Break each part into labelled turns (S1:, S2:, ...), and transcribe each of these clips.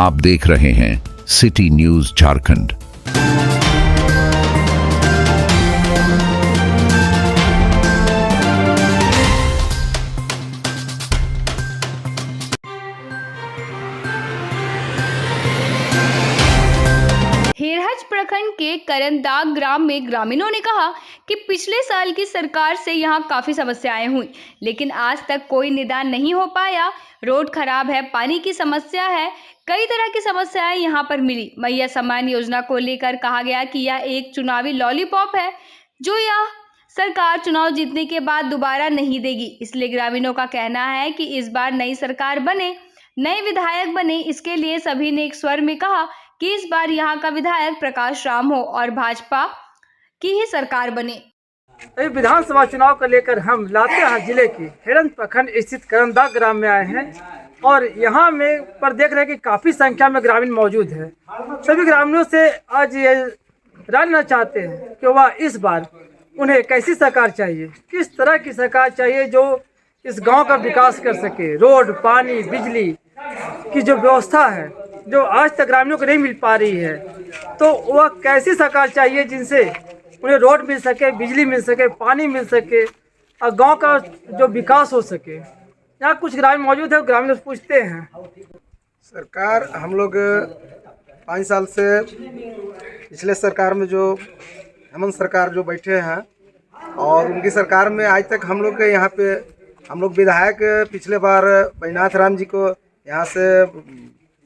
S1: आप देख रहे हैं सिटी न्यूज झारखंड।
S2: हेरहज प्रखंड के करंदाग ग्राम में ग्रामीणों ने कहा कि पिछले साल की सरकार से यहां काफी समस्याएं हुई, लेकिन आज तक कोई निदान नहीं हो पाया। रोड खराब है, पानी की समस्या है, कई तरह की समस्याएं यहां पर मिली। मैया सम्मान योजना को लेकर कहा गया कि यह एक चुनावी लॉलीपॉप है जो यह सरकार चुनाव जीतने के बाद दोबारा नहीं देगी। इसलिए ग्रामीणों का कहना है कि इस बार नई सरकार बने, नए विधायक बने। इसके लिए सभी ने एक स्वर में कहा कि इस बार यहाँ का विधायक प्रकाश राम हो और भाजपा की ही सरकार बने।
S3: विधानसभा चुनाव को लेकर हम लातेहार जिले के हेरंज प्रखंड स्थित करंदाग ग्राम में आए हैं और यहाँ में पर देख रहे हैं कि काफी संख्या में ग्रामीण मौजूद है। सभी ग्रामीणों से आज ये जानना चाहते हैं कि वह इस बार उन्हें कैसी सरकार चाहिए, किस तरह की सरकार चाहिए जो इस गांव का विकास कर सके। रोड, पानी, बिजली की जो व्यवस्था है जो आज तक ग्रामीणों को नहीं मिल पा रही है, तो वह कैसी सरकार चाहिए जिनसे उन्हें रोड मिल सके, बिजली मिल सके, पानी मिल सके और गांव का जो विकास हो सके। यहाँ कुछ ग्रामीण मौजूद है, ग्रामीण से पूछते हैं।
S4: सरकार हम लोग 5 साल से पिछले सरकार में जो हेमंत सरकार जो बैठे हैं और उनकी सरकार में आज तक हम लोग के यहाँ पे हम लोग विधायक पिछले बार बैजनाथ राम जी को यहाँ से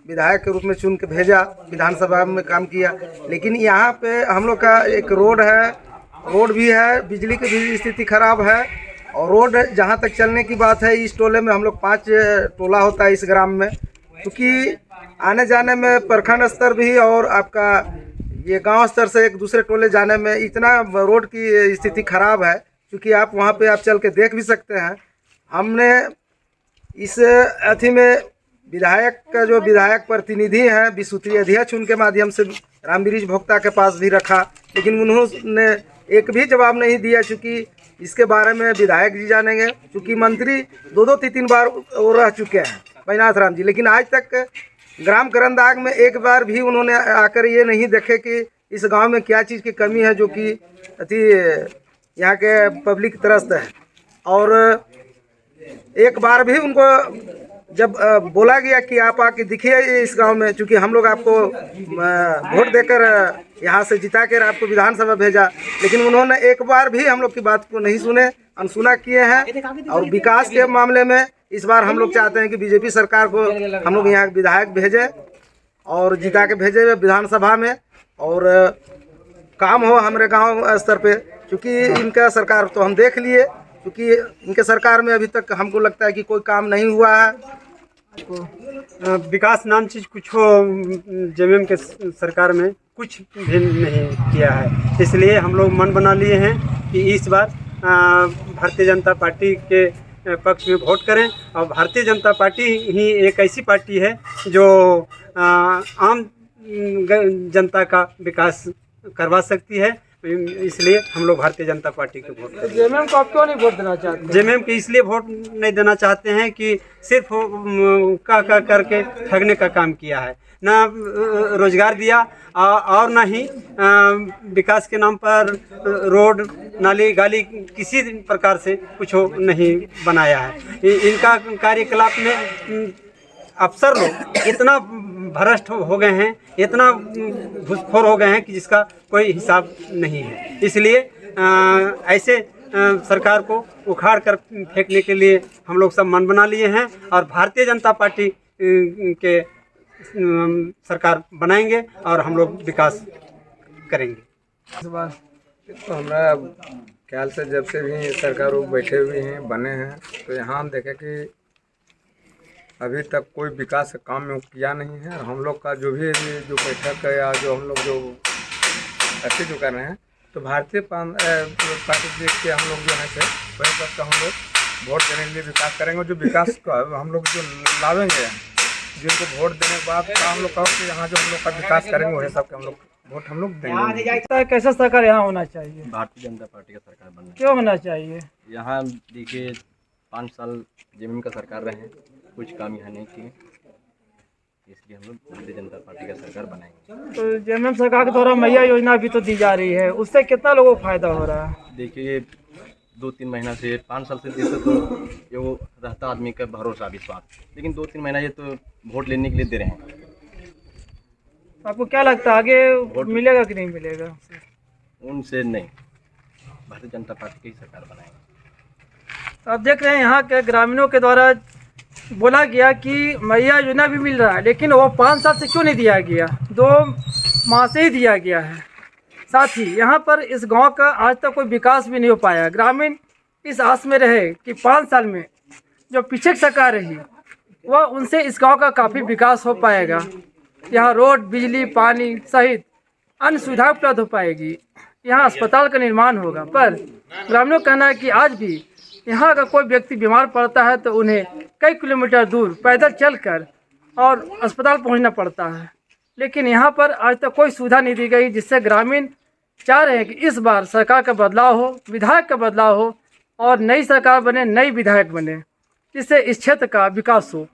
S4: विधायक के रूप में चुन के भेजा, विधानसभा में काम किया। लेकिन यहाँ पे हम लोग का एक रोड है, रोड भी है, बिजली की भी स्थिति खराब है। और रोड जहाँ तक चलने की बात है, इस टोले में हम लोग 5 टोला होता है इस ग्राम में, क्योंकि आने जाने में प्रखंड स्तर भी और आपका ये गांव स्तर से एक दूसरे टोले जाने में इतना रोड की स्थिति खराब है, क्योंकि आप वहाँ पे आप चल के देख भी सकते हैं। हमने इस अथी में विधायक का जो विधायक प्रतिनिधि हैं विसूत्री अध्यक्ष, उनके माध्यम से रामगिरीश भोक्ता के पास भी रखा, लेकिन उन्होंने एक भी जवाब नहीं दिया। चूँकि इसके बारे में विधायक जी जानेंगे, क्योंकि मंत्री 2-2, 3-3 बार वो रह चुके हैं बैजनाथ राम जी, लेकिन आज तक ग्राम करंदाग में एक बार भी उन्होंने आकर ये नहीं देखे कि इस गांव में क्या चीज़ की कमी है जो कि अति यहाँ के पब्लिक त्रस्त है। और एक बार भी उनको जब बोला गया कि आप आके दिखिए इस गांव में, चूँकि हम लोग आपको वोट देकर यहाँ से जिता कर आपको विधानसभा भेजा, लेकिन उन्होंने एक बार भी हम लोग की बात को नहीं सुने, अनसुना किए हैं। और विकास के मामले में इस बार हम लोग चाहते हैं कि बीजेपी सरकार को हम लोग यहाँ विधायक भेजे और जिता के भेजे विधानसभा में, और काम हो हमारे गाँव स्तर पे। क्योंकि इनका सरकार तो हम देख लिए, क्योंकि इनके सरकार में अभी तक हमको लगता है कि कोई काम नहीं हुआ है।
S5: विकास नाम चीज़ कुछ हो जेएमएम के सरकार में कुछ भी नहीं किया है। इसलिए हम लोग मन बना लिए हैं कि इस बार भारतीय जनता पार्टी के पक्ष में वोट करें। और भारतीय जनता पार्टी ही एक ऐसी पार्टी है जो आम जनता का विकास करवा सकती है। इसलिए हम लोग भारतीय जनता पार्टी को वोट करते हैं।
S3: जेएमएम को आप क्यों नहीं वोट देना चाहते?
S5: जेएमएम के इसलिए वोट नहीं देना चाहते हैं कि सिर्फ का करके ठगने का काम किया है, ना रोजगार दिया और ना ही विकास के नाम पर रोड, नाली, गाली किसी प्रकार से कुछ नहीं बनाया है। इनका कार्यकलाप में अफसर लोग इतना भ्रष्ट हो गए हैं, इतना घूसखोर हो गए हैं कि जिसका कोई हिसाब नहीं है। इसलिए ऐसे सरकार को उखाड़ कर फेंकने के लिए हम लोग सब मन बना लिए हैं और भारतीय जनता पार्टी के सरकार बनाएंगे और हम लोग विकास करेंगे।
S4: तो हमारा ख्याल से जब से भी सरकार बैठे हुए हैं, बने हैं, तो यहाँ हम देखें कि अभी तक कोई विकास काम में किया नहीं है। और हम लोग का जो भी जो बैठक है या जो हम लोग जो ऐसे जो कर रहे हैं, तो भारतीय पार्टी देख के हम लोग जो है वही सबका हम लोग वोट देने के लिए विकास करेंगे। जो विकास का हम लोग जो लावेंगे, जिनको वोट देने के बाद हम लोग कहो कि यहाँ जो हम लोग का विकास करेंगे वही सबके हम लोग वोट हम लोग देंगे।
S3: कैसा सरकार यहाँ होना चाहिए?
S6: भारतीय जनता पार्टी का सरकार बनना।
S3: क्यों होना चाहिए?
S6: यहाँ देखिए 5 साल जेएमएम का सरकार रहे, कुछ काम यहाँ नहीं किए। इसलिए हम लोग भारतीय जनता पार्टी का सरकार बनाएंगे।
S3: तो जेएमएम सरकार के द्वारा मैया योजना भी तो दी जा रही है, उससे कितना लोगों को फायदा हो रहा है?
S6: देखिए 2-3 महीना से 5 साल से देते तो ये वो रहता आदमी का भरोसा विश्वास, लेकिन 2-3 महीना ये तो वोट लेने के लिए दे रहे हैं।
S3: आपको क्या लगता है आगे मिलेगा कि नहीं मिलेगा?
S6: उनसे नहीं, भारतीय जनता पार्टी की ही सरकार बनाएंगे।
S3: आप देख रहे हैं यहाँ के ग्रामीणों के द्वारा बोला गया कि मैया योजना भी मिल रहा है, लेकिन वो 5 साल से क्यों नहीं दिया गया, 2 माह से ही दिया गया है। साथ ही यहाँ पर इस गांव का आज तक कोई विकास भी नहीं हो पाया। ग्रामीण इस आस में रहे कि 5 साल में जो पीछे की सरकार रही वह उनसे इस गांव का काफ़ी विकास हो पाएगा। यहाँ रोड, बिजली, पानी सहित अन्य सुविधा उपलब्ध हो पाएगी, यहाँ अस्पताल का निर्माण होगा। पर ग्रामीणों का कहना है कि आज भी यहाँ अगर कोई व्यक्ति बीमार पड़ता है तो उन्हें कई किलोमीटर दूर पैदल चलकर और अस्पताल पहुँचना पड़ता है, लेकिन यहाँ पर आज तक कोई सुविधा नहीं दी गई, जिससे ग्रामीण चाह रहे हैं कि इस बार सरकार का बदलाव हो, विधायक का बदलाव हो और नई सरकार बने, नई विधायक बने, जिससे इस क्षेत्र का विकास हो।